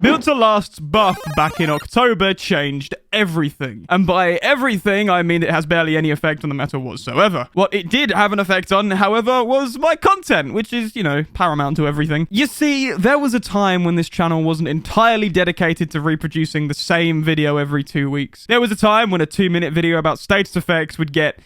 Built to Last's buff back in October changed everything. And by everything, I mean it has barely any effect on the meta whatsoever. What it did have an effect on, however, was my content, which is, you know, paramount to everything. You see, there was a time when this channel wasn't entirely dedicated to reproducing the same video every 2 weeks. There was a time when a 2-minute video about status effects would get...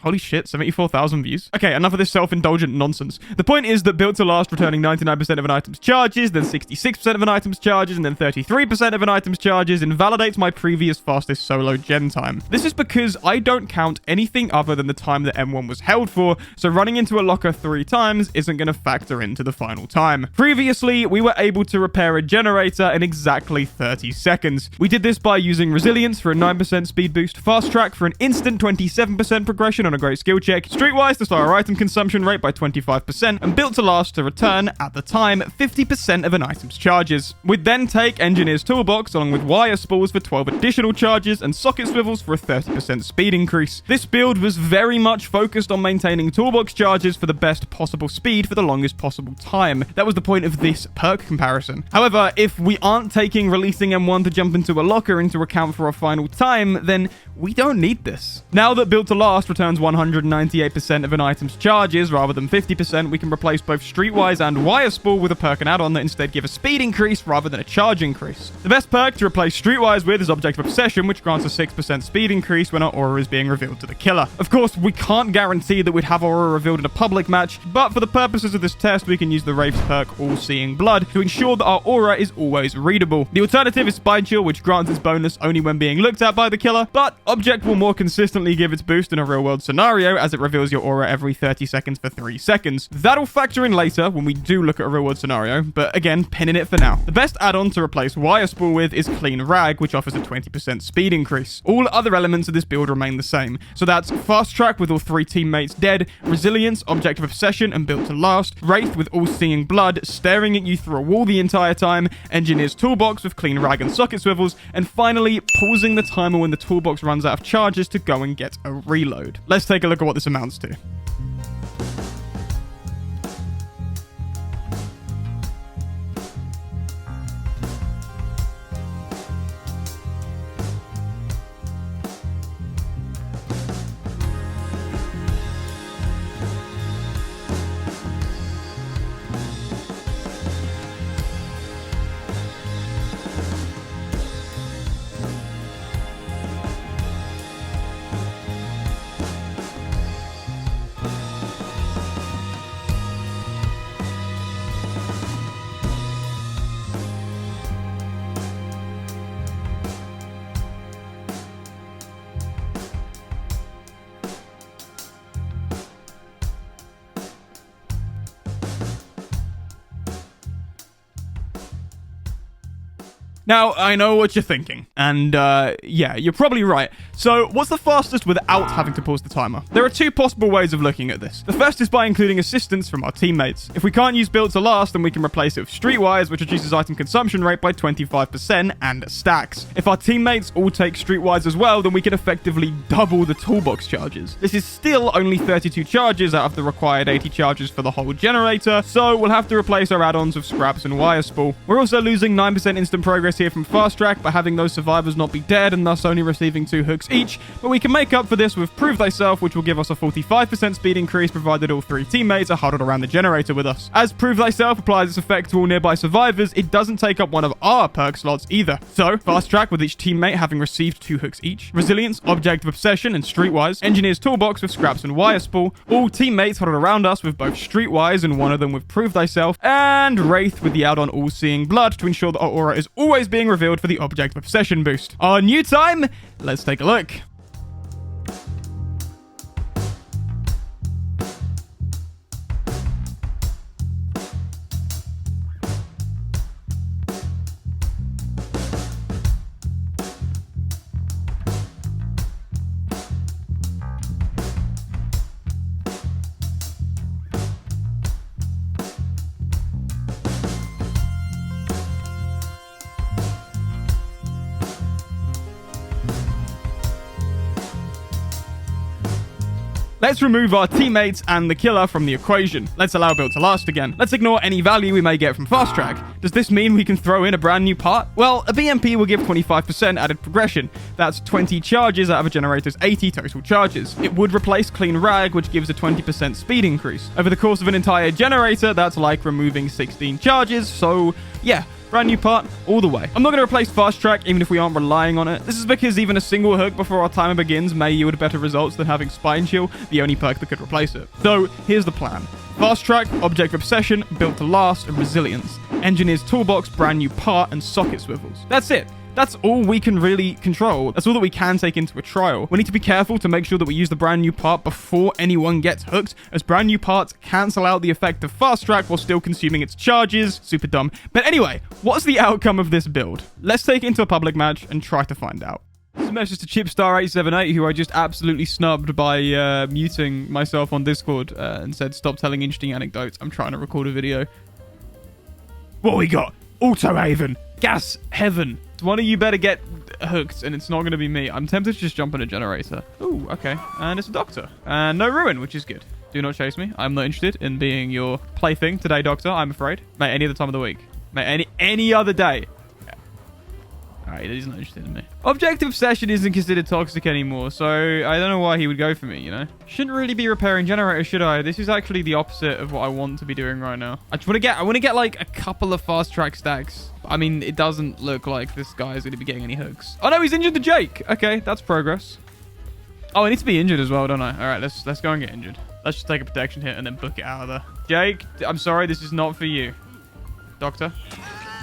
holy shit, 74,000 views. Okay, enough of this self-indulgent nonsense. The point is that Built to Last returning 99% of an item's charges, then 66% of an item's charges, and then 33% of an item's charges invalidates my previous fastest solo gen time. This is because I don't count anything other than the time that M1 was held for, so running into a locker 3 times isn't going to factor into the final time. Previously, we were able to repair a generator in exactly 30 seconds. We did this by using Resilience for a 9% speed boost, Fast Track for an instant 27% progression on a great skill check, Streetwise to slow our item consumption rate by 25%, and Built to Last to return, at the time, 50% of an item's charges. We'd then take Engineer's Toolbox along with wire spools for 12 additional charges and socket swivels for a 30% speed increase. This build was very much focused on maintaining toolbox charges for the best possible speed for the longest possible time. That was the point of this perk comparison. However, if we aren't taking releasing M1 to jump into a locker into account for our final time, then we don't need this. Now that Built to Last returns 198% of an item's charges rather than 50%, we can replace both Streetwise and Wire Spool with a perk and add-on that instead give a speed increase rather than a charge increase. The best perk to replace Streetwise with is Object of Obsession, which grants a 6% speed increase when our aura is being revealed to the killer. Of course, we can't guarantee that we'd have aura revealed in a public match, but for the purposes of this test, we can use the Wraith's perk All-Seeing Blood to ensure that our aura is always readable. The alternative is Spine Chill, which grants its bonus only when being looked at by the killer, but Object will more consistently give its boost in a real-world scenario as it reveals your aura every 30 seconds for 3 seconds. That'll factor in later when we do look at a real-world scenario, but again, pinning it for now. The best add-on to replace Wire Spool with is Clean Rag, which offers a 20% speed increase. All other elements of this build remain the same, so that's Fast Track with all 3 teammates dead, Resilience, Object of Obsession, and Built to Last, Wraith with All-Seeing Blood, staring at you through a wall the entire time, Engineer's Toolbox with Clean Rag and Socket Swivels, and finally, pausing the timer when the toolbox runs out of charges to go and get a reload. Let's take a look at what this amounts to. Now, I know what you're thinking, and yeah, you're probably right. So, what's the fastest without having to pause the timer? There are 2 possible ways of looking at this. The first is by including assistance from our teammates. If we can't use Built to Last, then we can replace it with Streetwise, which reduces item consumption rate by 25% and stacks. If our teammates all take Streetwise as well, then we can effectively double the toolbox charges. This is still only 32 charges out of the required 80 charges for the whole generator, so we'll have to replace our add-ons with Scraps and Wire Spool. We're also losing 9% instant progress here from Fast Track by having those survivors not be dead and thus only receiving 2 hooks each, but we can make up for this with Prove Thyself, which will give us a 45% speed increase provided all 3 teammates are huddled around the generator with us. As Prove Thyself applies its effect to all nearby survivors, it doesn't take up one of our perk slots either. So, Fast Track with each teammate having received 2 hooks each, Resilience, Object of Obsession, and Streetwise, Engineer's Toolbox with Scraps and Wire Spool, all teammates huddled around us with both Streetwise and one of them with Prove Thyself, and Wraith with the add-on All-Seeing Blood to ensure that our aura is always being revealed for the Object of Obsession boost. Our new time? Let's take a look. Let's remove our teammates and the killer from the equation. Let's allow build to last again. Let's ignore any value we may get from fast track. Does this mean we can throw in a brand new part? Well, a BMP will give 25% added progression. That's 20 charges out of a generator's 80 total charges. It would replace clean rag, which gives a 20% speed increase. Over the course of an entire generator, that's like removing 16 charges. So yeah, brand new part all the way. I'm not going to replace fast track even if we aren't relying on it. This is because even a single hook before our timer begins may yield better results than having spine chill, the only perk that could replace it. So here's the plan. Fast track, object obsession, built to last, and resilience. Engineer's toolbox, brand new part, and socket swivels. That's it. That's all we can really control. That's all that we can take into a trial. We need to be careful to make sure that we use the brand new part before anyone gets hooked, as brand new parts cancel out the effect of fast track while still consuming its charges. Super dumb. But anyway, what's the outcome of this build? Let's take it into a public match and try to find out. This is a message to Chipstar878, who I just absolutely snubbed by muting myself on Discord and said, stop telling interesting anecdotes. I'm trying to record a video. What we got? Auto Haven. Gas Heaven. One of you better get hooked, and it's not going to be me. I'm tempted to just jump in a generator. Ooh, okay. And it's a doctor. And no ruin, which is good. Do not chase me. I'm not interested in being your plaything today, doctor, I'm afraid. Mate, any other time of the week. Mate, any other day. Alright, he's not interested in me. Objective obsession isn't considered toxic anymore, so I don't know why he would go for me, you know? Shouldn't really be repairing generators, should I? This is actually the opposite of what I want to be doing right now. I want to get like a couple of fast track stacks. I mean, it doesn't look like this guy is going to be getting any hooks. Oh no, he's injured the Jake. Okay, that's progress. Oh, I need to be injured as well, don't I? All right, let's go and get injured. Let's just take a protection hit and then book it out of there. Jake, I'm sorry, this is not for you. Doctor.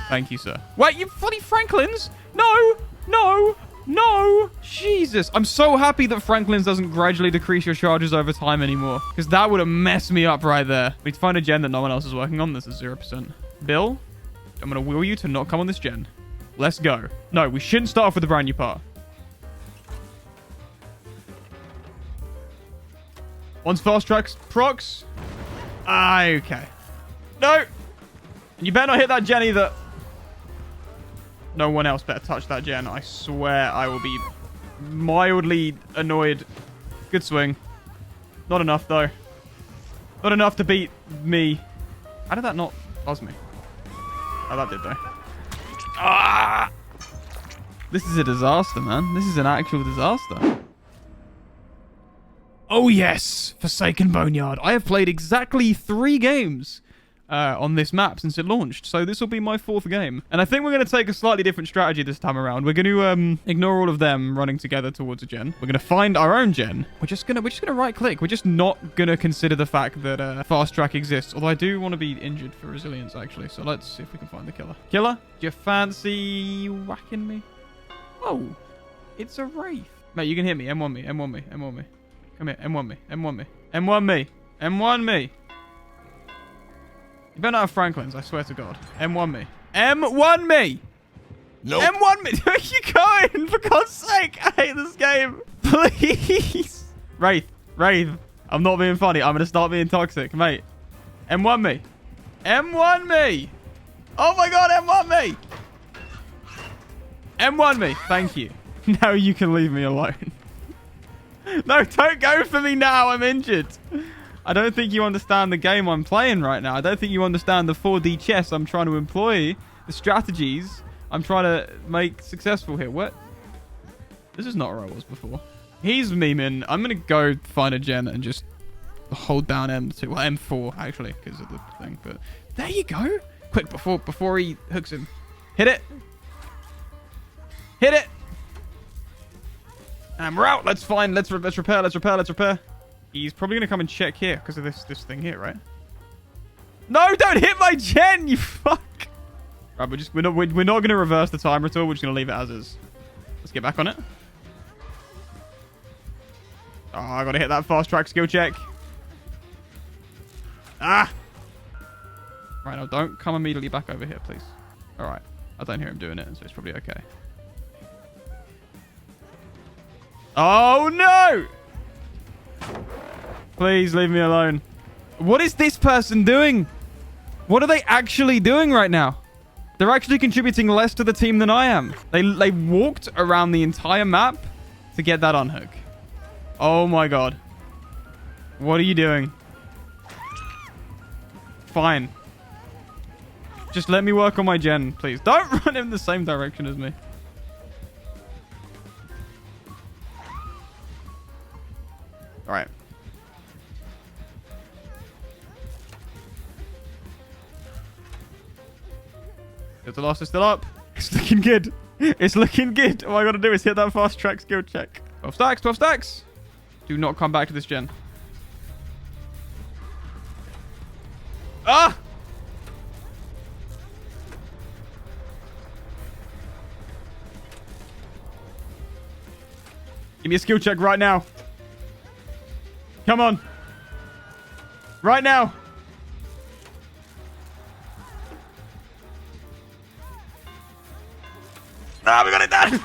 Thank you, sir. Wait, you bloody Franklins? No, no, no. Jesus. I'm so happy that Franklin's doesn't gradually decrease your charges over time anymore, because that would have messed me up right there. We need to find a gen that no one else is working on. This is 0%. Bill, I'm going to will you to not come on this gen. Let's go. No, we shouldn't start off with a brand new part. Once fast tracks procs. Okay. No. You better not hit that gen either. No one else better touch that gen. I swear I will be mildly annoyed. Good swing. Not enough, though. Not enough to beat me. How did that not buzz me? Oh, that did, though. Ah! This is a disaster, man. This is an actual disaster. Oh, yes. Forsaken Boneyard. I have played exactly 3 games on this map since it launched, so this will be my 4th game, and I think we're going to take a slightly different strategy this time around. We're going to ignore all of them running together towards a gen. We're going to find our own gen. We're just gonna right click. We're just not going to consider the fact that fast track exists, although I do want to be injured for resilience actually, so let's see if we can find the killer. Do you fancy whacking me? Oh, it's a wraith. Mate, you can hit me. M1 me. Come here. M1 me. M1 me. You better not have Franklin's, I swear to God. M1 me. M1 me! Nope. M1 me! Where are you going? For God's sake, I hate this game. Please. Wraith. I'm not being funny. I'm going to start being toxic. Mate. M1 me. M1 me! Oh my God, M1 me! M1 me. Thank you. Now you can leave me alone. No, don't go for me now. I'm injured. I don't think you understand the game I'm playing right now. I don't think you understand the 4D chess I'm trying to employ. The strategies I'm trying to make successful here. What? This is not where I was before. He's memeing. I'm going to go find a gen and just hold down M2. Well, M4, actually, because of the thing. But there you go. Quick, before he hooks him. Hit it. Hit it. And we're out. Let's repair. He's probably going to come and check here because of this thing here, right? No, don't hit my gen, you fuck. Right, we're not going to reverse the timer at all. We're just going to leave it as is. Let's get back on it. Oh, I got to hit that fast track skill check. Ah. Right, now don't come immediately back over here, please. All right. I don't hear him doing it, so it's probably okay. Oh, no. Please leave me alone. What is this person doing? What are they actually doing right now? They're actually contributing less to the team than I am. They walked around the entire map to get that unhook. Oh my God. What are you doing? Fine. Just let me work on my gen, please. Don't run in the same direction as me. Alright. If the loss is still up, it's looking good. It's looking good. All I gotta do is hit that fast track skill check. 12 stacks, 12 stacks. Do not come back to this gen. Ah! Give me a skill check right now. Come on. Right now. Ah, we got it done.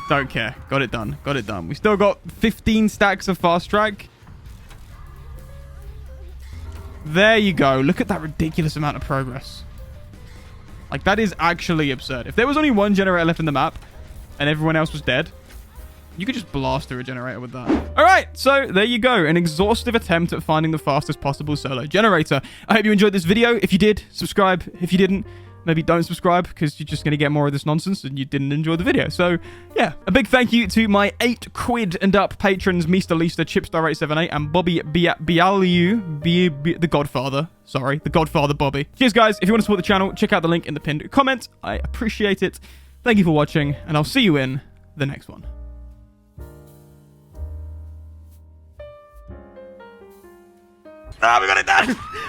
Don't care. Got it done. Got it done. We still got 15 stacks of fast track. There you go. Look at that ridiculous amount of progress. Like, that is actually absurd. If there was only one generator left in the map and everyone else was dead, you could just blast through a generator with that. All right, so there you go. An exhaustive attempt at finding the fastest possible solo generator. I hope you enjoyed this video. If you did, subscribe. If you didn't, maybe don't subscribe because you're just going to get more of this nonsense and you didn't enjoy the video. So, yeah. A big thank you to my 8 quid and up patrons, Mr. Leaster, Chipstar878, and Bobby Bialu, the Godfather. Sorry, the Godfather Bobby. Cheers, guys. If you want to support the channel, check out the link in the pinned comment. I appreciate it. Thank you for watching, and I'll see you in the next one. Ah, we got it done.